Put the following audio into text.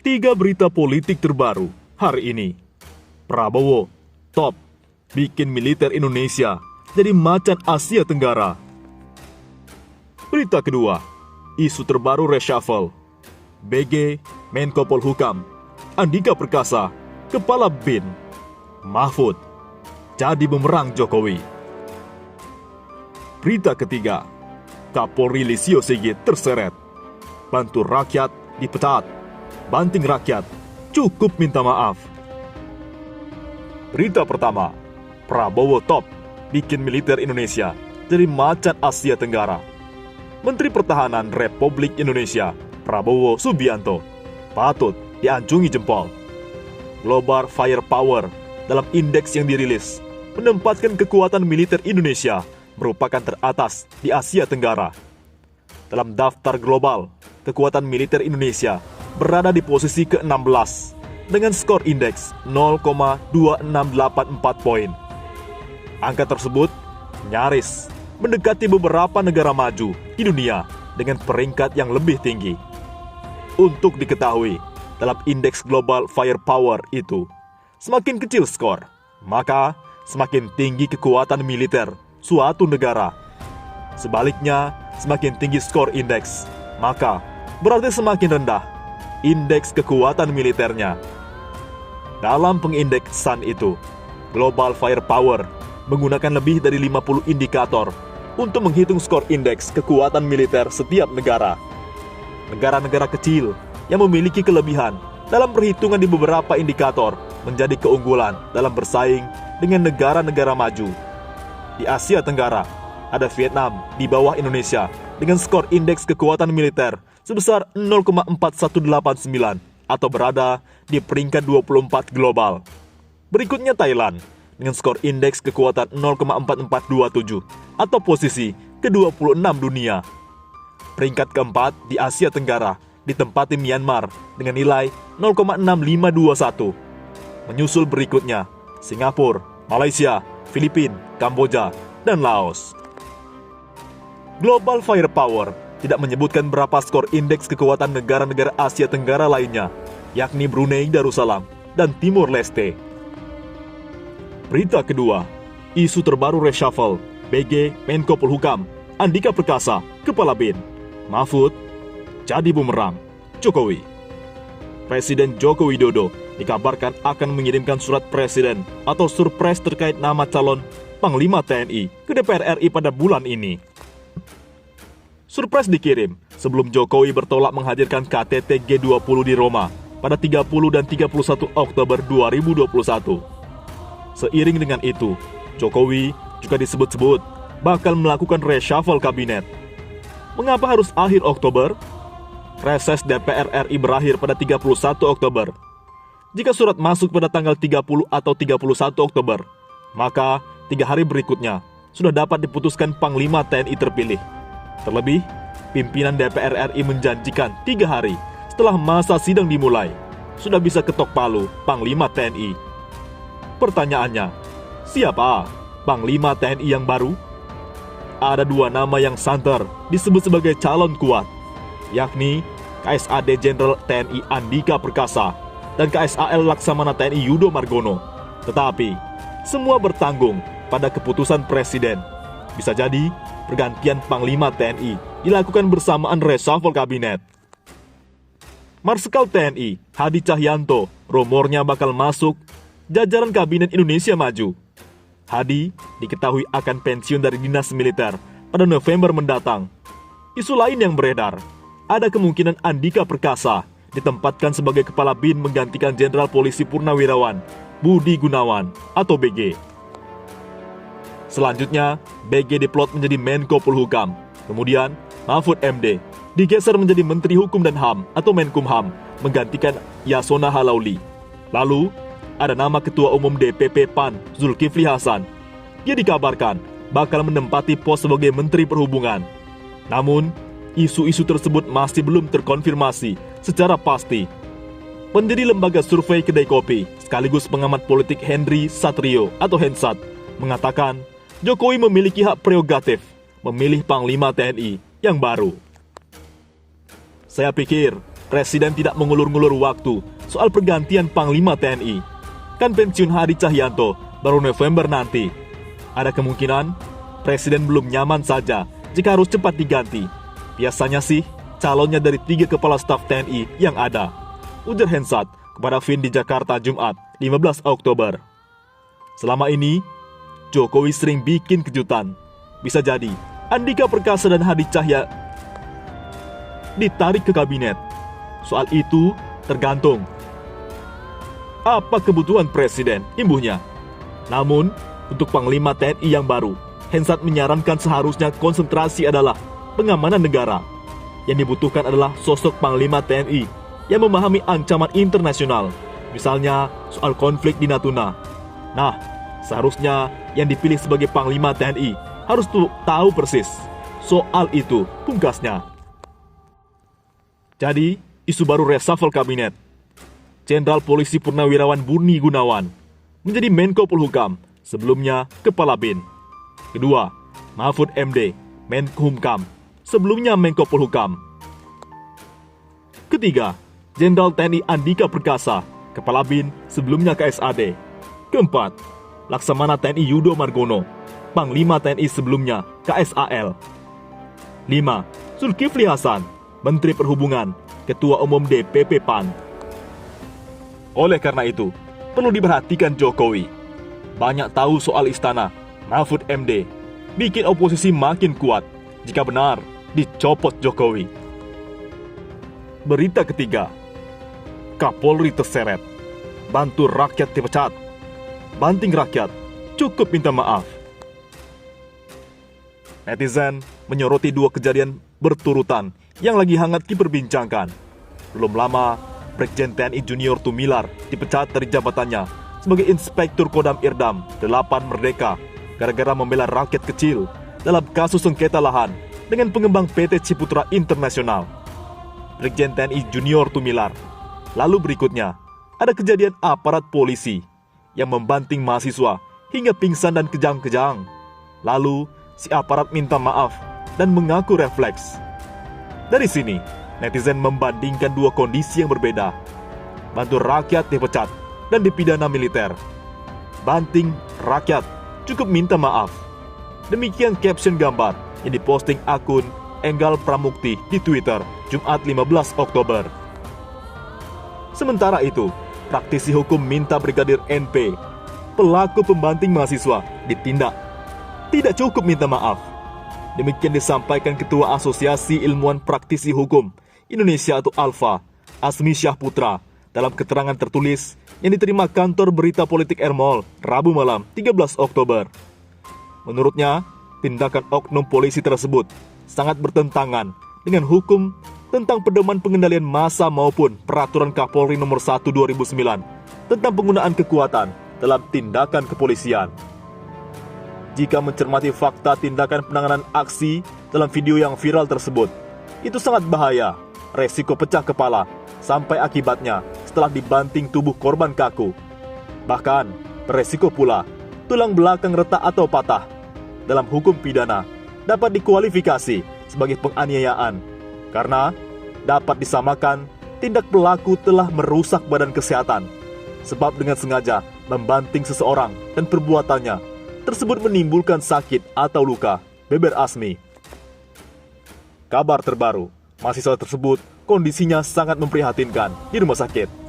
Tiga berita politik terbaru hari ini. Prabowo, top, bikin militer Indonesia jadi macan Asia Tenggara. Berita kedua, isu terbaru reshuffle. BG, Menko Polhukam, Andika Perkasa, Kepala BIN, Mahfud, jadi bumerang Jokowi. Berita ketiga, Kapolri Listio Sigit terseret. Bantu rakyat dipecat. Banting rakyat, cukup minta maaf. Berita pertama, Prabowo top, bikin militer Indonesia jadi macan Asia Tenggara. Menteri Pertahanan Republik Indonesia, Prabowo Subianto, patut dianjungi jempol. Global Firepower dalam indeks yang dirilis menempatkan kekuatan militer Indonesia merupakan teratas di Asia Tenggara. Dalam daftar global, kekuatan militer Indonesia berada di posisi ke-16 dengan skor indeks 0,2684 poin. Angka tersebut nyaris mendekati beberapa negara maju di dunia dengan peringkat yang lebih tinggi. Untuk diketahui, dalam indeks global firepower itu, semakin kecil skor, maka semakin tinggi kekuatan militer suatu negara. Sebaliknya, semakin tinggi skor indeks, maka berarti semakin rendah indeks kekuatan militernya. Dalam pengindeksan itu, Global Firepower menggunakan lebih dari 50 indikator untuk menghitung skor indeks kekuatan militer setiap negara. Negara-negara kecil yang memiliki kelebihan dalam perhitungan di beberapa indikator menjadi keunggulan dalam bersaing dengan negara-negara maju. Di Asia Tenggara, ada Vietnam di bawah Indonesia dengan skor indeks kekuatan militer sebesar 0,4189 atau berada di peringkat 24 global. Berikutnya Thailand dengan skor indeks kekuatan 0,4427 atau posisi ke-26 dunia. Peringkat keempat di Asia Tenggara ditempati Myanmar dengan nilai 0,6521. Menyusul berikutnya Singapura, Malaysia, Filipina, Kamboja, dan Laos. Global Firepower tidak menyebutkan berapa skor indeks kekuatan negara-negara Asia Tenggara lainnya, yakni Brunei Darussalam dan Timor Leste. Berita kedua, isu terbaru reshuffle, BG Menko Polhukam, Andika Perkasa, Kepala BIN, Mahfud, jadi bumerang Jokowi. Presiden Joko Widodo dikabarkan akan mengirimkan surat presiden atau surprise terkait nama calon Panglima TNI ke DPR RI pada bulan ini. Surprise dikirim sebelum Jokowi bertolak menghadirkan KTT G20 di Roma pada 30 dan 31 Oktober 2021. Seiring dengan itu, Jokowi juga disebut-sebut bakal melakukan reshuffle kabinet. Mengapa harus akhir Oktober? Reses DPR RI berakhir pada 31 Oktober. Jika surat masuk pada tanggal 30 atau 31 Oktober, maka 3 hari berikutnya sudah dapat diputuskan Panglima TNI terpilih. Terlebih, pimpinan DPR RI menjanjikan 3 hari setelah masa sidang dimulai, sudah bisa ketok palu Panglima TNI. Pertanyaannya, siapa Panglima TNI yang baru? Ada 2 nama yang santer disebut sebagai calon kuat, yakni KSAD Jenderal TNI Andika Perkasa dan KSAL Laksamana TNI Yudo Margono. Tetapi, semua bertanggung pada keputusan Presiden. Bisa jadi, pergantian Panglima TNI dilakukan bersamaan reshuffle kabinet. Marsikal TNI Hadi Cahyanto rumornya bakal masuk jajaran Kabinet Indonesia Maju. Hadi diketahui akan pensiun dari dinas militer pada November mendatang. Isu lain yang beredar, ada kemungkinan Andika Perkasa ditempatkan sebagai Kepala BIN menggantikan Jenderal Polisi Purnawirawan Budi Gunawan atau BG. Selanjutnya, BG diplot menjadi Menko Polhukam. Kemudian, Mahfud MD digeser menjadi Menteri Hukum dan HAM atau Menkumham, menggantikan Yasona Halauli. Lalu, ada nama Ketua Umum DPP PAN, Zulkifli Hasan. Dia dikabarkan bakal menempati pos sebagai Menteri Perhubungan. Namun, isu-isu tersebut masih belum terkonfirmasi secara pasti. Pendiri lembaga survei Kedai Kopi, sekaligus pengamat politik Henry Satrio atau Hensat, mengatakan Jokowi memiliki hak prerogatif memilih Panglima TNI yang baru. Saya pikir Presiden tidak mengulur-ngulur waktu soal pergantian Panglima TNI. Kan pensiun Hadi Cahyanto baru November nanti. Ada kemungkinan Presiden belum nyaman saja jika harus cepat diganti. Biasanya sih calonnya dari 3 kepala staf TNI yang ada. Ujar Hensat kepada Vin di Jakarta Jumat 15 Oktober. Selama ini, Jokowi sering bikin kejutan. Bisa jadi Andika Perkasa dan Hadi Cahya ditarik ke kabinet. Soal itu tergantung apa kebutuhan Presiden, imbuhnya. Namun, untuk Panglima TNI yang baru, Hensat menyarankan seharusnya konsentrasi adalah pengamanan negara. Yang dibutuhkan adalah sosok Panglima TNI yang memahami ancaman internasional, misalnya soal konflik di Natuna. Nah, seharusnya yang dipilih sebagai Panglima TNI harus tahu persis soal itu, pungkasnya. Jadi, isu baru reshuffle kabinet. Jenderal Polisi Purnawirawan Budi Gunawan menjadi Menko Polhukam, sebelumnya Kepala BIN. Kedua, Mahfud MD, Menkumham, sebelumnya Menko Polhukam. Ketiga, Jenderal TNI Andika Perkasa, Kepala BIN, sebelumnya KSAD. Keempat, Laksamana TNI Yudo Margono, Panglima TNI sebelumnya KSAL. 5. Zulkifli Hasan, Menteri Perhubungan, Ketua Umum DPP PAN. Oleh karena itu, perlu diperhatikan Jokowi. Banyak tahu soal istana, Mahfud MD, bikin oposisi makin kuat jika benar dicopot Jokowi. Berita ketiga, Kapolri terseret, bantu rakyat dipecat, banting rakyat, cukup minta maaf. Netizen menyoroti 2 kejadian berturutan yang lagi hangat diperbincangkan. Belum lama, Brigjen TNI Junior Tumilar dipecat dari jabatannya sebagai Inspektur Kodam Irdam 8 Merdeka gara-gara membela rakyat kecil dalam kasus sengketa lahan dengan pengembang PT Ciputra Internasional. Brigjen TNI Junior Tumilar. Lalu berikutnya, ada kejadian aparat polisi yang membanting mahasiswa hingga pingsan dan kejang-kejang. Lalu, si aparat minta maaf dan mengaku refleks. Dari sini, netizen membandingkan 2 kondisi yang berbeda. Bantu rakyat dipecat dan dipidana militer. Banting rakyat, cukup minta maaf. Demikian caption gambar yang diposting akun Enggal Pramukti di Twitter, Jumat 15 Oktober. Sementara itu, praktisi hukum minta Brigadir NP, pelaku pembanting mahasiswa, ditindak. Tidak cukup minta maaf. Demikian disampaikan Ketua Asosiasi Ilmuwan Praktisi Hukum Indonesia atau ALFA, Asmi Syahputra, dalam keterangan tertulis yang diterima kantor berita politik Ermol, Rabu malam 13 Oktober. Menurutnya, tindakan oknum polisi tersebut sangat bertentangan dengan hukum tentang pedoman pengendalian massa maupun Peraturan Kapolri Nomor 1 2009 tentang penggunaan kekuatan dalam tindakan kepolisian. Jika mencermati fakta tindakan penanganan aksi dalam video yang viral tersebut, itu sangat bahaya, resiko pecah kepala, sampai akibatnya setelah dibanting tubuh korban kaku. Bahkan, beresiko pula tulang belakang retak atau patah. Dalam hukum pidana, dapat dikualifikasi sebagai penganiayaan, karena dapat disamakan tindak pelaku telah merusak badan kesehatan, sebab dengan sengaja membanting seseorang dan perbuatannya tersebut menimbulkan sakit atau luka, beber Asmi. Kabar terbaru, mahasiswa tersebut kondisinya sangat memprihatinkan di rumah sakit.